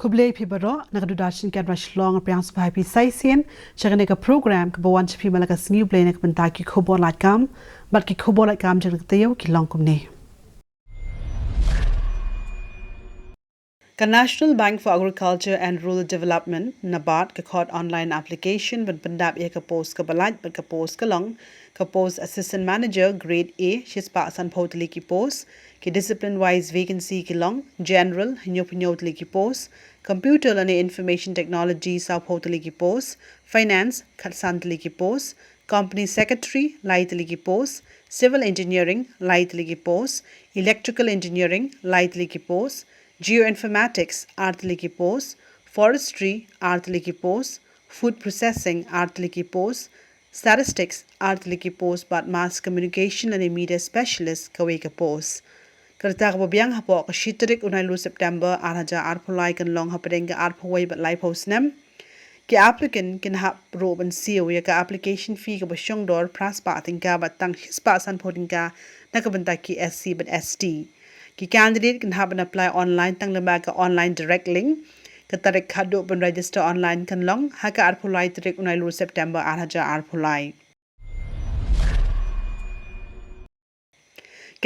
Kublai pibaro nakadudashin kan rashlong priang sabai pi saisien chagane ka program ka bawan chapi malaka new play nak benta ki KHUBOR KAM bat ki KHUBOR KAM jang tayo ki long kumne ka National Bank for Agriculture and Rural Development NABARD ka khot online application ban pendap ya ka post ka balat ban ka post ka long ka post assistant manager grade A shispa san photli ki post ki discipline wise vacancy ki long general nyopnyotli ki post computer and information technology south photli ki post finance khatsantli ki post company secretary lightly ki post civil engineering lightly ki post electrical engineering lightly ki post geoinformatics artli ki post forestry artli ki post food processing artli ki post statistics artli ki post but mass communication and media specialist kawe ka post kerta ka biang hapo ka shitrik unai lu September arhaja arpulai kan long hapadeng ka arpawai but live post nem ki applicant kin hap roban siu ya ka application fee ka basyong dor praspa tingka batang hispa san podingka nakabanta ki SC but ST ki candidate can have an apply online tang lembaga online direct link ka tarik khado ban register online kan long haka arpulai tarik unai lu September arhaja arpulai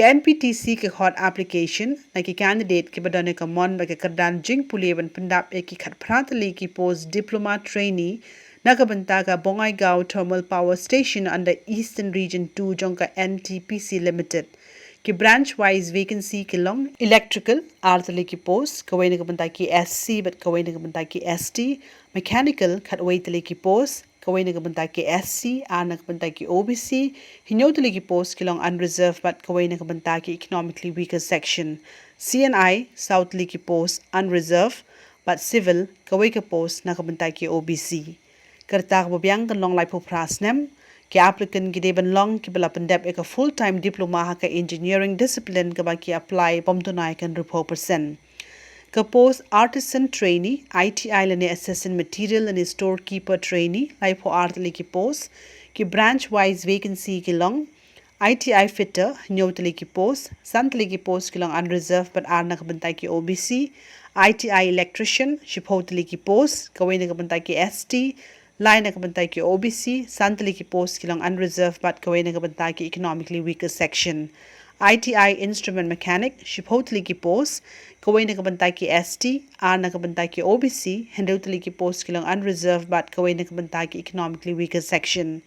ka NPTC ka hot application na ki candidate ki badane ka mon ba ka kardan jing puleban pendap e ki khat pratali ki post diploma trainee nakabanta ka Bongaigaon Thermal Power Station under Eastern Region 2 jongka NTPC Limited ki branch wise vacancy ki long electrical artali ki post kawai nakabanta ki SC but kawai nakabanta ki ST mechanical khatwai tali ki post kawai nakabanta ki SC nakabanta ki OBC hinyotali ki post ki long unreserved but kawai nakabanta ki economically weaker section CNI southly ki post unreserved but civil kawai ka post nakabanta ki OBC kerta ka biang kan long lai po prasnem ki applicant ki deban long ki bala pendap ek full time diploma ha ka engineering discipline ka ba ki apply bomtunai kan 4% ka post artisan trainee ITI lane assistant material and storekeeper trainee lai for artli ki post ki branch wise vacancy ki long ITI fitter nyotli ki post santli ki post ki long unreserved but arna ka bantai ki OBC ITI electrician shipotli ki post kawai na ka bantai ki ST line nakabantai ki OBC santali ki post kilang unreserved but kawai nakabantai ki economically weaker section ITI instrument mechanic shipotli ki post kawai nakabantai ki ST nakabantai ki OBC handotli ki post kilang unreserved but kawai nakabantai ki economically weaker section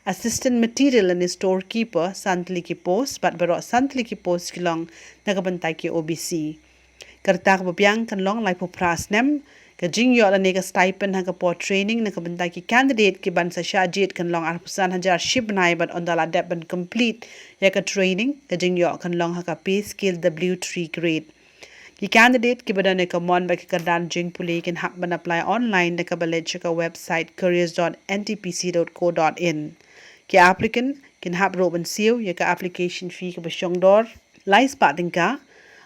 assistant material and storekeeper santali ki post but baro santali ki post kilang nakabantai ki OBC kartak babiang kan long lai po prasnem ka jingyo la nega stipend ha ka po training na ka banta ki candidate ki ban sa shajit kan long arpusan hajar ship nai but on the ladap ban complete ya ka training ka jingyo kan long ha ka pay scale W3 grade ki candidate ki badane ka mon ba ki kardan jing puli kin hak ban apply online na ka balej ka website careers.ntpc.co.in ki applicant kin hap roban siu ya ka application fee ka basyong dor lais pating ka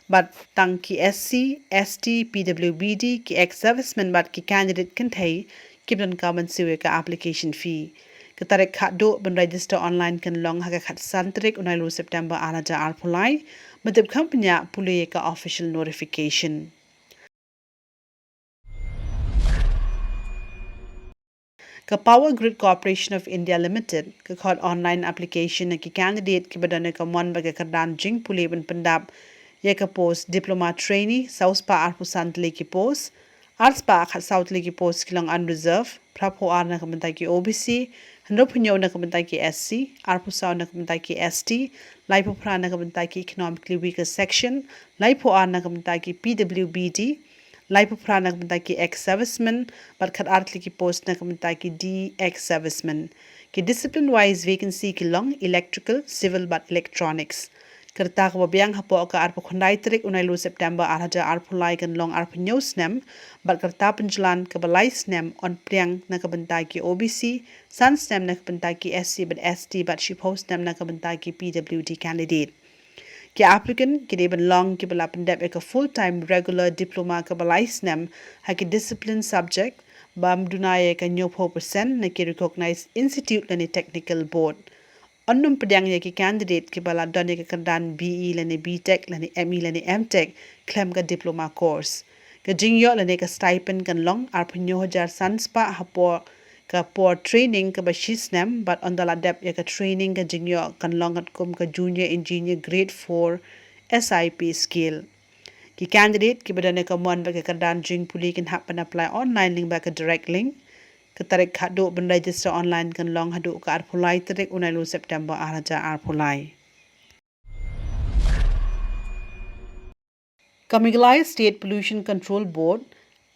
but tang ki SC, ST, PWBD ki ex-serviceman but ki candidate kan thay kibdan kaman siwe ka application fee. Katarek khado ban register online kan long haka khat santrik unai lu September araja arpulai matib kampanya puliye ka official notification. Ka Power Grid Corporation of India Limited ka khot online application na ki candidate ki badane ka mon ba ka kardan jing puliye ban pendap Yeka post diploma trainee South Pa arpusan ki post Arts Pa khat South ki post kilang unreserved prapo na kabantai ki OBC handopinyo na kabantai ki SC arpusaw na kabantai ki ST laipo pra na kabantai ki economically weaker section laipo na kabantai ki PWBD laipo pra na kabantai ki ex-serviceman but khat artli ki post na kabantai ki D ex-serviceman ki discipline wise vacancy ki long electrical civil but electronics kerta ka babiang hapo ka arpo khondai trik unai lu September arhaja arpulai kan long arpo news nem but kerta penjalan ka balai snem on priang na ka bentai ki OBC san snem na ka bentai ki SC but ST but she post nem na ka bentai ki PWD candidate ki applicant ki deben long ki bala pendep ek full time regular diploma ka balai snem ha ki discipline subject bam dunaye ka 4% na ki recognized institute lani technical board Annum pedang ya ki candidate ki bala done ka kandan BE lani BTech lani ME lani MTech claim ka diploma course. Ka jingyo la ne ka stipend kan long arpanyo hajar sanspa hapo ka por training ka bashisnem but on the ladep ya ka training ka jingyo kan long at kum ka junior engineer grade 4 SIP skill. Ki candidate ki badane ka mon ba ka kardan jing puli kan happen apply online link ba ka direct link. Ka tarik hadu ben register online kan long hadu ka arpulai tarik unai lu September araja arpulai. Kamiglaya State Pollution Control Board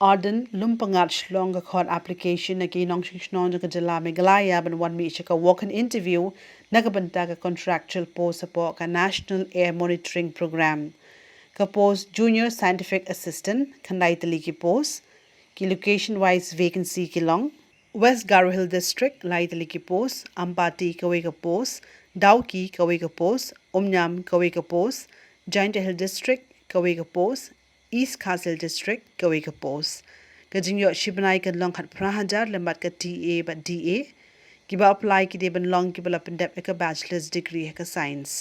Arden Lumpangat Shlong ka khot application na kinong shishnon ka jala Meghalaya ban wan mi ka walk-in interview nagabanta ka contractual post apo ka National Air Monitoring Program. Ka post Junior Scientific Assistant kanday tali ki post ki location wise vacancy ki long West Garo Hill District lai tali ki post Ampati kawe ka post Dauki kawe ka post Omnyam kawe ka post Giant Hill District kawe ka post East Castle District kawe ka post ka jingyo shibnai kan long khat prahajar lembat ka TA ba DA ki ba apply ki de ban long ki bala pendep ka bachelor's degree ka science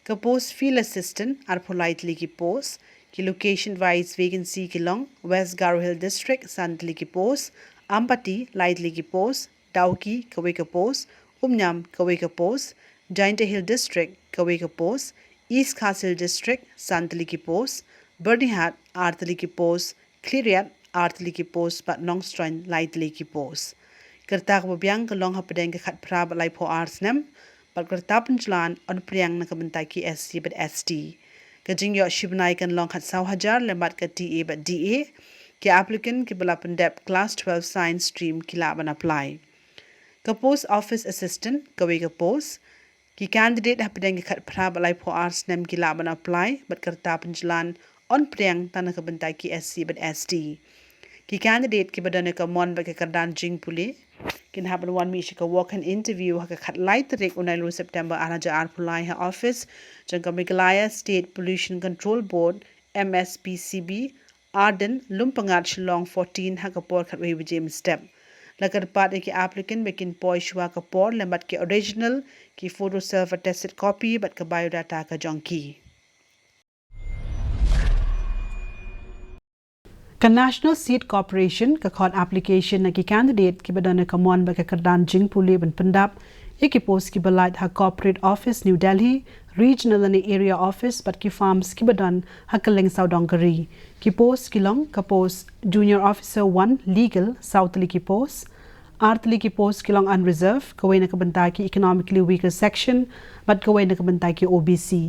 ka post field assistant ar politely ki post ki location wise vacancy ki long West Garo Hill District santli ki post Ampati lightly ki post Dauki kawe ka post Umnyam kawe ka post Giant Hill District kawe ka post East Castle District santli ki post Birmingham artli ki post Cleariat artli ki post but Longstrain lightly ki post kertak babyang ka long hapadeng ka khat pra balai po arts nem but kerta penjalan on priang na kabentai ki SC but ST ka jingyo shibnai kan long khat 1,000 lembat ka TA but DA ki applicant ki bala pendep class 12 science stream ki laban apply ka post office assistant kawe ka post ki candidate hapadeng ka khat pra balai po arts nem ki laban apply but kerta penjalan on priang tanah kebentai ki SC but ST ki candidate ki badane ka mon ba ka kardan jing puli kin happen one mi ka walk an interview ha ka khat light tarik unai lu September araja arpulai ha office jang ka Meghalaya State Pollution Control Board MSPCB Arden Lumpangat Shillong 14 ha ka por khat we James step lakar pat ki applicant bekin poi shwa ka por lembat ki original ki photo self attested copy but ka biodata ka jonki ka National Seed Corporation ka khot application na ki candidate ki badane ka mon ba ka kardan jing puli ban Punjab ek post ki balait ha corporate office New Delhi regional and area office but ki farms ki badan ha kaleng saudongari ki post ki long ka post junior officer 1 legal southly ki post artli ki post ki long unreserved ka wena ka banta ki economically weaker section but ka wena ka banta ki OBC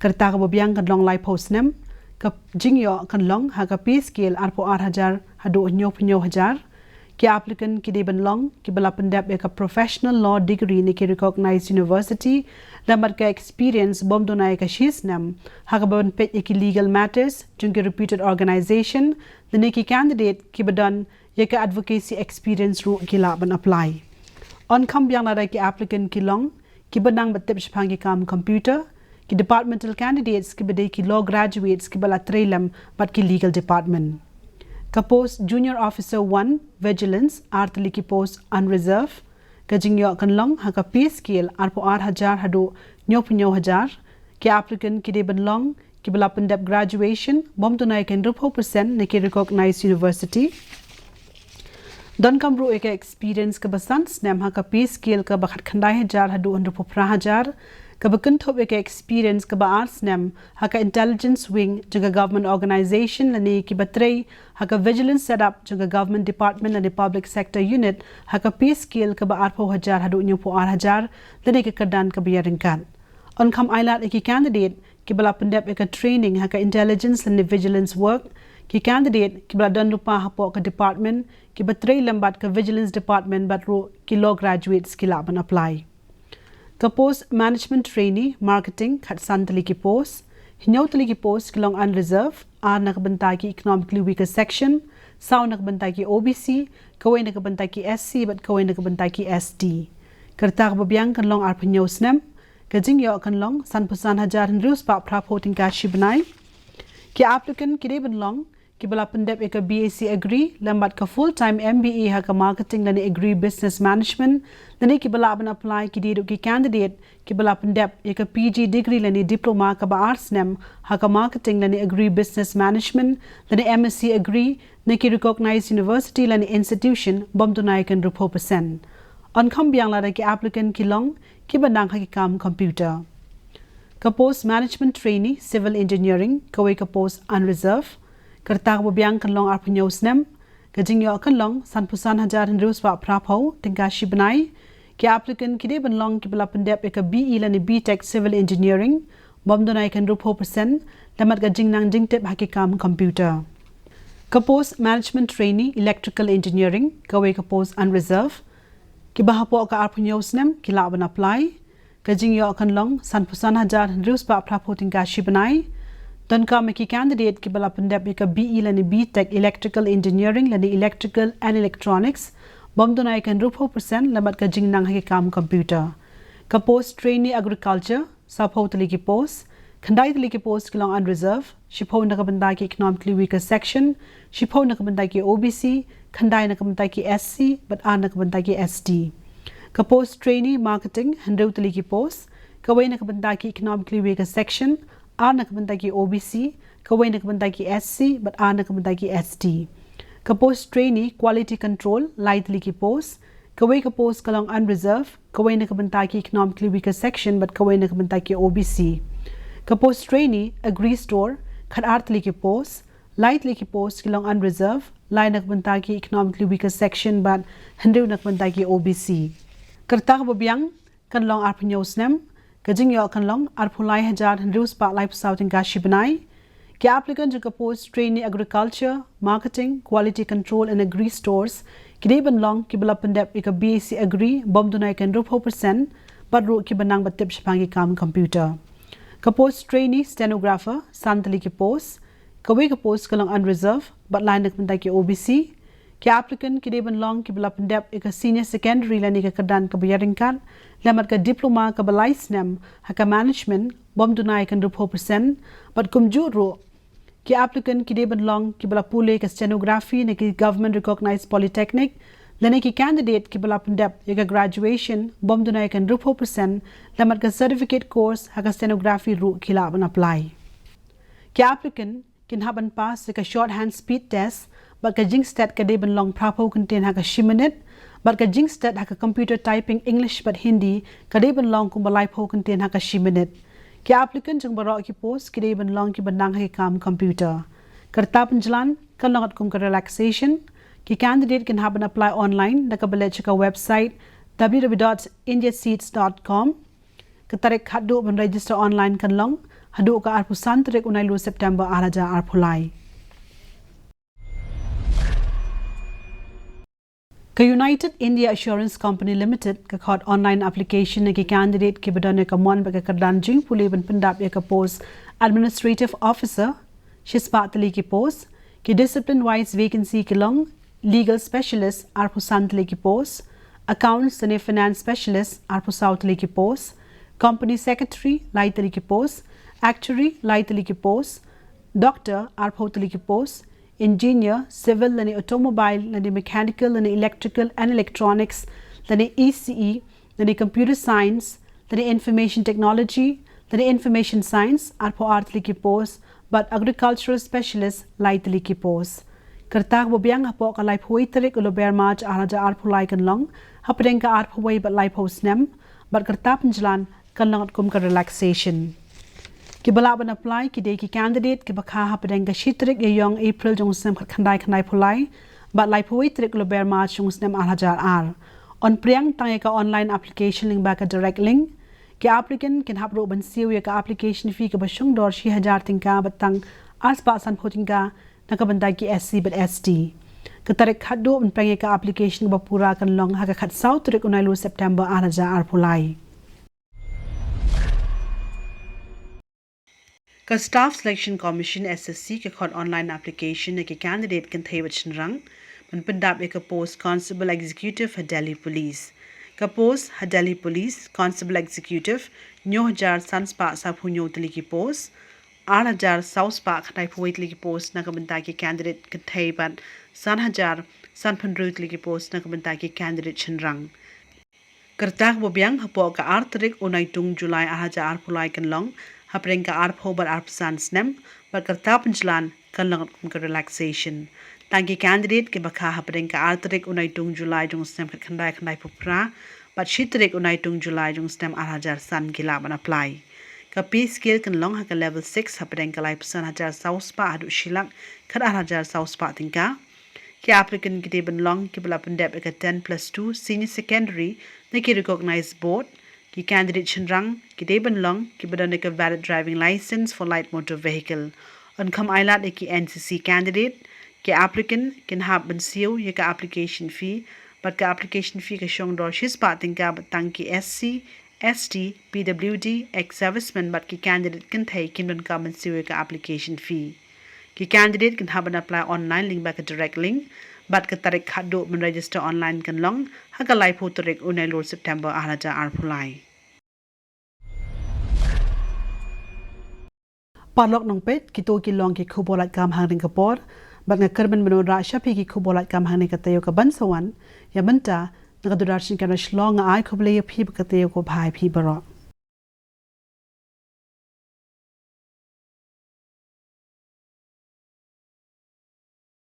karta ka babyang ka long life post nem ka jingyo kan long ha ka pay scale arpo 8,000 hado 9,000 ki applicant ki de ban long ki bala pendap ka professional law degree ni ki recognized university lambat ka experience bom donai ka shis nam ha ka ban pet ki legal matters jung ki reputed organization the ki candidate ki badan ye ka advocacy experience ru ki la ban apply on kam byang na ki applicant ki long ki banang batep shpang ki kam computer ki departmental candidates ki bade ki law graduates ki bala trailam but ki legal department ka post junior officer 1 vigilance artli ki post unreserved ka jingyo kan long ha ka pay scale arpo 8,000 hado 9,000 ki applicant ki de ban long ki bala pendap graduation bom tunai ken 100% ne ki recognized university don kamru ek experience ka basan snam ha ka pay scale ka bakhat khandai 1000 hado 100,000 ka bakan thop ek experience ka ba arts nem ha ka intelligence wing jaga government organization lani ki batrei ha ka vigilance setup jaga government department and public sector unit ha ka pay scale ka ba arpo 1000 hadu nyu po 8000 lani ka kadan ka biyaringkan on kam ailat ek candidate ki bala pendep ek training ha ka intelligence and vigilance work ki candidate ki bala dan lupa ha po ka department ki batrei lambat ka vigilance department but ro ki law graduates ki laban apply ka post management trainee marketing khat santali ki post hinyautali ki post ki long unreserved ar nakabanta ki economically weaker section saw nakabanta ki OBC kawai nakabanta ki SC but kawai nakabanta ki ST karta ka babyang kan long arpanyo snem ka jingyo kan long san pusan hajar hinrus pa phra photing ka shibnai ki applicant ki de ban long ki bala pendep eka BAC agree lambat ka full time MBA ha ka marketing lani agree business management lani ki bala ban apply ki didu ki candidate ki bala pendep eka PG degree lani diploma ka ba arts nem ha ka marketing lani agree business management lani MSc agree na ki recognized university lani institution bom tunai kan rupo percent on kham biang la ki applicant ki long ki banang ha ki kam computer ka post management trainee civil engineering ka we ka post unreserved kerta ko biang kan long arpunyo snem ka jingyo kan long sanpusan hajar hendrus wa prapo tingka shibnai ki applicant ki de ban long ki bala pendep ka BE lani BTech civil engineering bom donai kan rupo percent lamat ka jingnang jingtep hakikam computer ka post management trainee electrical engineering ka we ka post unreserved ki bahapo ka arpunyo snem ki la ban apply ka jingyo kan long sanpusan hajar hendrus wa prapo tingka shibnai Don ka maki candidate ki bala pendep ka BE lani BTech electrical engineering lani electrical and electronics bom donai kan rupo percent lamat ka jingnang ha kam computer ka post trainee agriculture sapho tali ki post khandai tali ki post ki long unreserved shipho na ka banda ki economically weaker section shipho na ka banda ki OBC khandai na ka banda ki SC but an na ka banda ki ST ka post trainee marketing handau tali ki post ka wai na ka banda ki economically weaker section R na kabanda ki OBC, kawai na kabanda ki SC, but R na kabanda ki ST. Ka post trainee quality control, lightly ki post, kawai ka post kalong unreserved, kawai na kabanda ki economically weaker section, but kawai na kabanda ki OBC. Ka post trainee agree store, khat artly ki post, lightly ki post kalong unreserved, line na kabanda ki economically weaker section, but hindu na kabanda ki OBC. Karta ka babyang, kan long arpanyo snem, Kajing yo kan long arpulai hajar hendrus pa life south in Gashibnai. Ki applicant ka post trainee agriculture, marketing, quality control and agree stores. Ki de ban long ki bala pendep ka BAC agree bom dunai kan rupo percent but ru ki banang batip shapangi kam computer. Ka post trainee stenographer santali ki post. Ka we ka post ka long unreserved but line nak pendai ki OBC. Ki applicant ki de ban long ki bala pendep ka senior secondary lani ka kadan ka bayaring kan. Lamat ka diploma ka balai snem haka management bom dunai kan rupo percent but kumjuro ki applicant ki de ban long ki bala pule ka stenography na ki government recognized polytechnic lani ki candidate ki bala pendep ka graduation bom dunai kan rupo percent lamat ka certificate course haka stenography ru kila ban apply ki applicant kin haban pass ka shorthand speed test but ka jingstat ka de ban long prapo contain haka shiminute but ka jingstat haka computer typing English but Hindi ka de ban long kum balai pho contain haka shiminute ki applicant jang baro ki post ki de ban long ki banang ha kam computer karta panjalan kan longat kum ka relaxation ki candidate can haban apply online da ka balech ka website www.indiaseats.com ka tarek hadu ban register online kan long hadu ka arpu santrek unai lu September araja arpulai Ka United India Assurance Company Limited ka khot online application ki candidate ki badane ka mon ba ka kardan jing puli ban pendap ka post administrative officer shispatli ki post ki discipline wise vacancy ki long legal specialist arpu santli ki post accounts and finance specialist arpu southli ki post company secretary laitli ki post actuary laitli ki post doctor arpu ki post engineer, civil, lani automobile, lani mechanical, lani electrical and electronics, lani ECE, lani computer science, lani information technology, lani information science, arpo artli ki post, but agricultural specialist, laitli ki post. Kertak bobiang hapo ka life huay tarik ulo bear march araja arpo lai kan long, hapedeng ka arpo huay but life host nem, but kertap njalan kan longat kum ka relaxation. Ki bala ban apply ki de ki candidate ki bakha hapedeng ka shitrik yong April jong sem khandai pulai but lai phui trik lo bear march jong sem alhajar ar on priang tang ka online application link ba ka direct link ki applicant kin hapro ban siu ka application fee ka bashung dor 6000 tingka batang aspa san photinga na ka bandai ki SC but ST ka tarek khadu ban prang ka application ba pura kan long ha ka khat south trik unai lo September alhajar ar pulai Ka Staff Selection Commission SSC ke khot online application ke candidate kan thai wachin rang ban pendap ka post Constable Executive ha Delhi Police ka post ha Delhi Police Constable Executive nyo jar sans pa sa phunyo tali ki post 8,000 South Park Nai Puit Ligi Post Nakabantaki candidate Kataiban Sanhajar Sanpanrut Ligi Post Nakabantaki candidate Chenrang. Kertak bobiang hapo ka artrik unai tung Julai 2000 kan long hapreng ka arphobar arpsan snem bar kertap penjalan kan lang ka relaxation. Tangki candidate ke bakha hapreng ka artrik unai tung Julai jung snem khandai pupra but shitrik unai tung Julai jung snem 2000 san gila ban apply. Ka P skill kan long ha ka level 6 hapreng ka lai pesan 1000 South Pa adu shilak kad 1000 South Pa tingka. Ki applicant kita benlong ki bela pendep ke 10+2 senior secondary na ki recognize board ki candidate chenrang kita benlong ki bedane ke valid driving license for light motor vehicle on kam ailat ki NCC candidate ki applicant can have bensiu ye ka application fee but ka application fee ka shong dor shis pa tingka batang ki SC ST PWD ex serviceman but ki candidate can take kin ben ka bensiu ka application fee ki candidate can have an apply online link back a direct link but ka tarik khadu men register online kan long ha ka lai phu tarik unai lor September 2000 Parlok nong pet kito ki long ki khubolat kam hang ring kapor bat nga karban meno ra shapi ki khubolat kam hang ne katayo ka bansawan ya banta nga durar sin kana shlong ai khuble ya phi ka tayo ko bhai phi baro